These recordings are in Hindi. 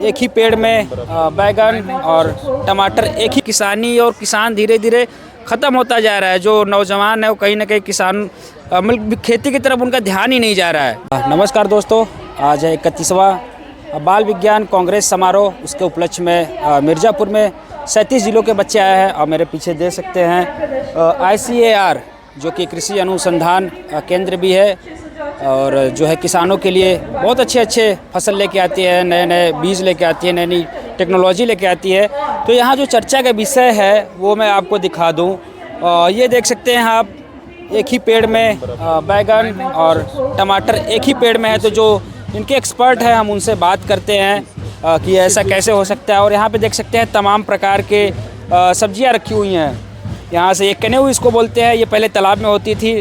एक ही पेड़ में बैगन और टमाटर, एक ही किसानी और किसान धीरे धीरे ख़त्म होता जा रहा है। जो नौजवान है वो कहीं ना कहीं किसान खेती की तरफ उनका ध्यान ही नहीं जा रहा है। नमस्कार दोस्तों, आज है 31वां बाल विज्ञान कांग्रेस समारोह। उसके उपलक्ष्य में मिर्ज़ापुर में 37 जिलों के बच्चे आए हैं और मेरे पीछे देख सकते हैं ICAR जो कि कृषि अनुसंधान केंद्र भी है और जो है किसानों के लिए बहुत अच्छे फसल लेके आती है, नए बीज लेके आती है, नई टेक्नोलॉजी लेके आती है। तो यहाँ जो चर्चा का विषय है वो मैं आपको दिखा दूँ। ये देख सकते हैं आप, एक ही पेड़ में बैगन और टमाटर एक ही पेड़ में है। तो जो इनके एक्सपर्ट हैं हम उनसे बात करते हैं कि ऐसा कैसे हो सकता है। और यहाँ पे देख सकते हैं तमाम प्रकार के सब्जियाँ रखी हुई हैं। यहाँ से ये कनेऊ इसको बोलते हैं, ये पहले तालाब में होती थी।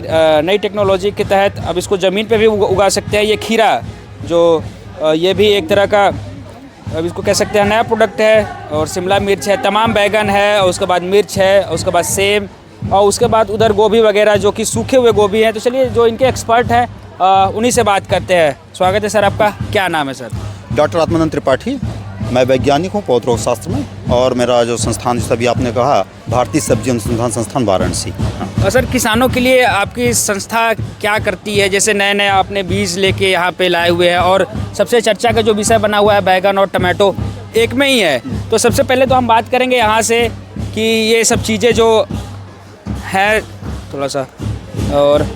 नई टेक्नोलॉजी के तहत अब इसको ज़मीन पे भी उगा सकते हैं। ये खीरा जो ये भी एक तरह का अब इसको कह सकते हैं नया प्रोडक्ट है। और शिमला मिर्च है, तमाम बैगन है, और उसके बाद मिर्च है, और उसके बाद सेम, और उसके बाद उधर गोभी वगैरह जो कि सूखे हुए गोभी हैं। तो चलिए जो इनके एक्सपर्ट हैं उन्हीं से बात करते हैं। स्वागत है सर, आपका क्या नाम है सर? डॉक्टर आत्मानंद त्रिपाठी। मैं वैज्ञानिक हूँ पौध रोग शास्त्र में, और मेरा जो संस्थान जैसा भी आपने कहा भारतीय सब्जी अनुसंधान संस्थान वाराणसी। और सर किसानों के लिए आपकी संस्था क्या करती है? जैसे नए आपने बीज लेके यहाँ पे लाए हुए हैं और सबसे चर्चा का जो विषय बना हुआ है बैगन और टमाटो एक में ही है। तो सबसे पहले तो हम बात करेंगे यहाँ से कि ये सब चीज़ें जो है थोड़ा सा, और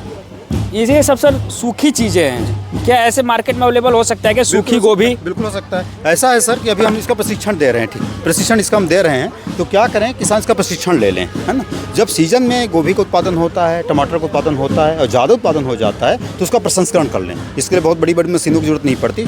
ये सब सर सूखी चीज़ें हैं, क्या ऐसे मार्केट में अवेलेबल हो सकता है कि सूखी गोभी? बिल्कुल हो सकता है। ऐसा है सर कि अभी हम इसका प्रशिक्षण दे रहे हैं। ठीक, प्रशिक्षण इसका हम दे रहे हैं। तो क्या करें, किसान इसका प्रशिक्षण ले लें, है ना। जब सीजन में गोभी का उत्पादन होता है, टमाटर का उत्पादन होता है और ज़्यादा उत्पादन हो जाता है तो उसका प्रसंस्करण कर लें। इसके लिए बहुत बड़ी बड़ी मशीनों की जरूरत नहीं पड़ती।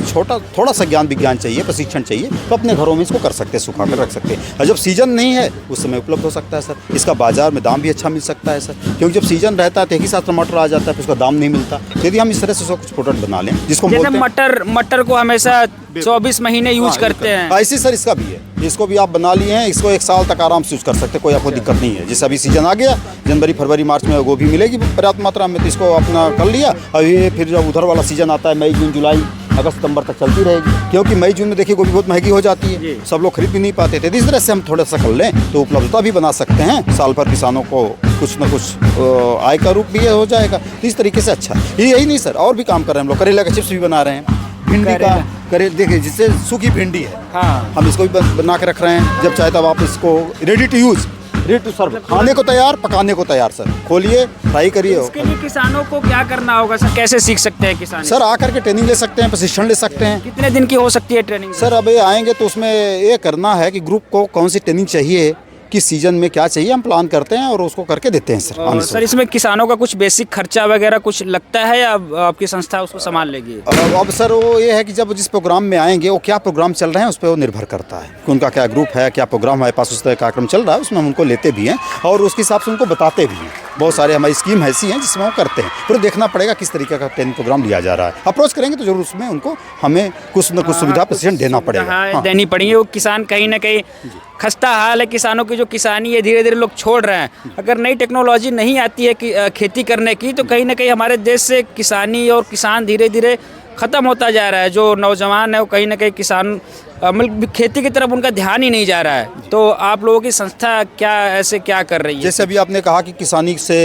थोड़ा सा ज्ञान विज्ञान चाहिए, प्रशिक्षण चाहिए, तो अपने घरों में इसको कर सकते हैं, सुखा कर रख सकते हैं। और जब सीजन नहीं है उस समय उपलब्ध हो सकता है सर। इसका बाजार में दाम भी अच्छा मिल सकता है सर, क्योंकि जब सीजन रहता है तो एक ही साथ टमाटर आ जाता है, फिर उसका दाम नहीं मिलता। यदि हम इस तरह से कुछ प्रोडक्ट बना लें जिसको मटर को हमेशा 24 महीने यूज करते हैं, ऐसे सर इसका भी है। इसको भी आप बना लिए हैं, इसको 1 साल तक आराम से यूज कर सकते हैं, कोई आपको दिक्कत नहीं है। जैसे अभी सीजन आ गया, जनवरी फरवरी मार्च में गोभी मिलेगी पर्याप्त मात्रा में, तो इसको अपना कर लिया। अभी फिर जब उधर वाला सीजन आता है, मई जून जुलाई अगस्त सितंबर तक चलती रहेगी, क्योंकि मई जून में देखिए गोभी बहुत महंगी हो जाती है, सब लोग खरीद भी नहीं पाते थे। इस तरह से हम थोड़ा सा कर लें तो उपलब्धता भी बना सकते हैं, साल भर किसानों को कुछ न कुछ आय का रूप भी हो जाएगा। तो इस तरीके से अच्छा यही नहीं सर, और भी काम कर रहे हैं हम लोग। करेला का चिप्स भी बना रहे हैं, भिंडी का देखिए जिससे सूखी भिंडी है, हाँ, हम इसको भी बना के रख रहे हैं। जब चाहे तब आप इसको ready to use, ready to serve, खाने को तैयार, पकाने को तैयार सर। खोलिए, फ्राई करिए। इसके लिए किसानों को क्या करना होगा सर? कैसे सीख सकते हैं किसान? सर आकर के ट्रेनिंग ले सकते हैं, प्रशिक्षण ले सकते हैं। कितने दिन की हो सकती है ट्रेनिंग? सर अब ये आएंगे तो उसमें ये करना है कि ग्रुप को कौन सी ट्रेनिंग चाहिए, किस सीजन में क्या चाहिए, हम प्लान करते हैं और उसको करके देते हैं सर। सर इसमें किसानों का कुछ बेसिक खर्चा वगैरह कुछ लगता है या आपकी संस्था उसको संभाल लेगी? अब सर वो ये है कि जब जिस प्रोग्राम में आएंगे वो क्या प्रोग्राम चल रहे हैं उस पर वो निर्भर करता है कि उनका क्या ग्रुप है, क्या प्रोग्राम हमारे पास उस तरह का कार्यक्रम चल रहा है, उसमें हम उनको लेते भी हैं और उसके हिसाब से उनको बताते भी हैं। बहुत सारे हमारी स्कीम ऐसी हैं जिसमें वो करते हैं। फिर देखना पड़ेगा किस तरीके का ट्रेनिंग प्रोग्राम लिया जा रहा है। अप्रोच करेंगे तो जरूर उसमें उनको हमें कुछ न कुछ सुविधा प्रशिक्षण देना पड़ेगा, देनी पड़ेगी। वो किसान कहीं ना कहीं खस्ता हाल है, किसानों की जो किसानी है धीरे धीरे लोग छोड़ रहे हैं। अगर नई टेक्नोलॉजी नहीं आती है कि खेती करने की, तो कहीं ना कहीं हमारे देश से किसानी और किसान धीरे धीरे ख़त्म होता जा रहा है। जो नौजवान है वो कहीं ना कहीं किसान खेती की तरफ उनका ध्यान ही नहीं जा रहा है। तो आप लोगों की संस्था क्या कर रही है? जैसे अभी आपने कहा कि किसानी से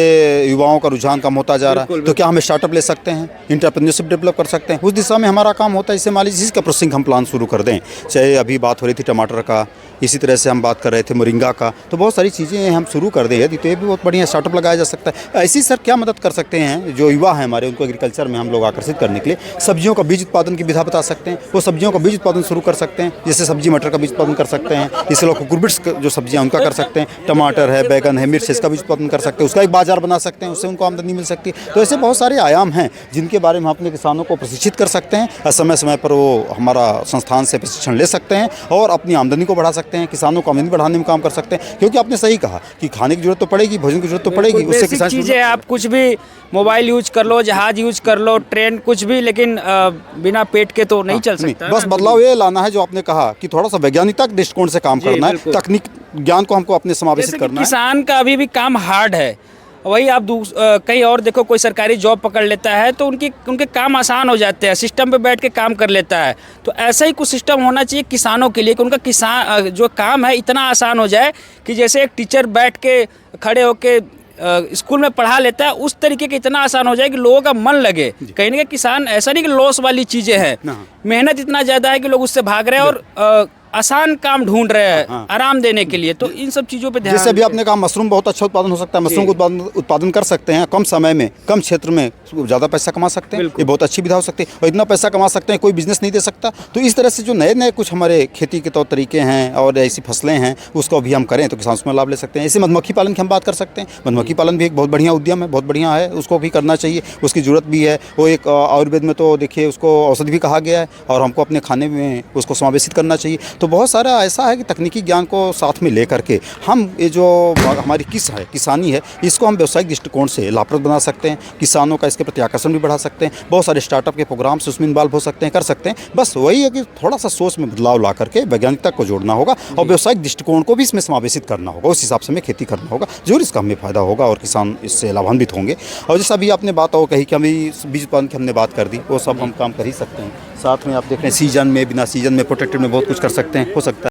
युवाओं का रुझान कम होता जा रहा है, तो क्या हम स्टार्टअप ले सकते हैं, इंटरप्रेन्योरशिप डेवलप कर सकते हैं, उस दिशा में हमारा काम होता है। इससे मान लीजिए इसका प्रोसेसिंग हम प्लान शुरू कर दें। चाहे अभी बात हो रही थी टमाटर का, इसी तरह से हम बात कर रहे थे मोरिंगा का, तो बहुत सारी चीज़ें हम शुरू कर दें यदि, तो ये भी बहुत बढ़िया स्टार्टअप लगाया जा सकता है। ऐसी सर क्या मदद कर सकते हैं जो युवा हैं हमारे, उनको एग्रीकल्चर में हम लोग आकर्षित करने के लिए सब्जियों का बीज उत्पादन की विधा बता सकते हैं। वो सब्जियों का बीज उत्पादन शुरू कर सकते हैं, जैसे सब्जी मटर का बीज उत्पादन कर सकते हैं, इससे लोग कुकुरबिट्स जो सब्जियां उनका कर सकते हैं, टमाटर है, बैगन है, मिर्च है, इसका बीज उत्पादन कर सकते हैं, उसका एक बाजार बना सकते हैं, उससे उनको आमदनी मिल सकती है। तो ऐसे बहुत सारे आयाम हैं जिनके बारे में हम अपने किसानों को प्रशिक्षित कर सकते हैं और समय समय पर वो हमारा संस्थान से प्रशिक्षण ले सकते हैं और अपनी आमदनी को बढ़ा सकते हैं, किसानों को आमदनी बढ़ाने में काम कर सकते हैं। क्योंकि आपने सही कहा कि खाने की जरूरत तो पड़ेगी, भोजन की जरूरत तो पड़ेगी, उससे किसान चीज़ें आप कुछ भी मोबाइल यूज कर लो, जहाज यूज कर लो, ट्रेन कुछ भी, लेकिन बिना पेट के तो नहीं चल सकता। बस बदलाव ये लाना है जो आपने कहा कि थोड़ा सा वैज्ञानिकता के दृष्टिकोण से काम करना है, तकनीक ज्ञान को हमको अपने समावेशित करना है। किसान का अभी भी काम हार्ड है। वही आप कहीं और देखो, कोई सरकारी जॉब पकड़ लेता है तो उनके काम आसान हो जाते हैं, सिस्टम पे बैठ के काम कर लेता है। तो ऐसा ही कुछ सिस्टम होना चाहिए किसानों के लिए कि उनका किसान जो काम है इतना आसान हो जाए कि जैसे एक टीचर बैठ के खड़े होके स्कूल में पढ़ा लेता है, उस तरीके के इतना आसान हो जाए कि लोगों का मन लगे। कहीं ना कहीं किसान ऐसा नहीं कि लॉस वाली चीज़ें हैं, मेहनत इतना ज़्यादा है कि लोग उससे भाग रहे हैं और आसान काम ढूंढ रहे हैं आराम देने के लिए। तो इन सब चीज़ों पे ध्यान, जैसे अभी आपने कहा मशरूम बहुत अच्छा उत्पादन हो सकता है, मशरूम का उत्पादन कर सकते हैं कम समय में, कम क्षेत्र में ज़्यादा पैसा कमा सकते हैं। ये बहुत अच्छी विधा हो सकती है और इतना पैसा कमा सकते हैं कोई बिजनेस नहीं दे सकता। तो इस तरह से जो नए नए कुछ हमारे खेती के तौर तरीके हैं और ऐसी फसलें हैं उसको अभी हम करें तो किसान उसमें लाभ ले सकते हैं। ऐसे मधुमक्खी पालन की हम बात कर सकते हैं। मधुमक्खी पालन भी एक बहुत बढ़िया उद्यम है, बहुत बढ़िया है, उसको भी करना चाहिए, उसकी ज़रूरत भी है। वो एक आयुर्वेद में तो देखिए उसको औषधि भी कहा गया है और हमको अपने खाने में उसको समावेशित करना चाहिए। तो बहुत सारा ऐसा है कि तकनीकी ज्ञान को साथ में लेकर के हम ये जो हमारी किसानी है इसको हम व्यावसायिक दृष्टिकोण से लाभप्रद बना सकते हैं। किसानों का इसके प्रति आकर्षण भी बढ़ा सकते हैं। बहुत सारे स्टार्टअप के प्रोग्राम से उसमें इन्वॉल्व हो सकते हैं, कर सकते हैं। बस वही है कि थोड़ा सा सोच में बदलाव ला करके वैज्ञानिकता को जोड़ना होगा और व्यावसायिक दृष्टिकोण को भी इसमें समावेशित करना होगा। उस हिसाब से हमें खेती करना होगा, जरूर इसका हमें फायदा होगा और किसान इससे लाभान्वित होंगे। और जैसा अभी आपने बात और कही कि अभी बीज उत्पादन की हमने बात कर दी, वो सब हम काम कर ही सकते हैं। साथ में आप देख रहे हैं सीजन में, बिना सीजन में, प्रोटेक्टेड में बहुत कुछ कर सकते हैं, हो सकता है।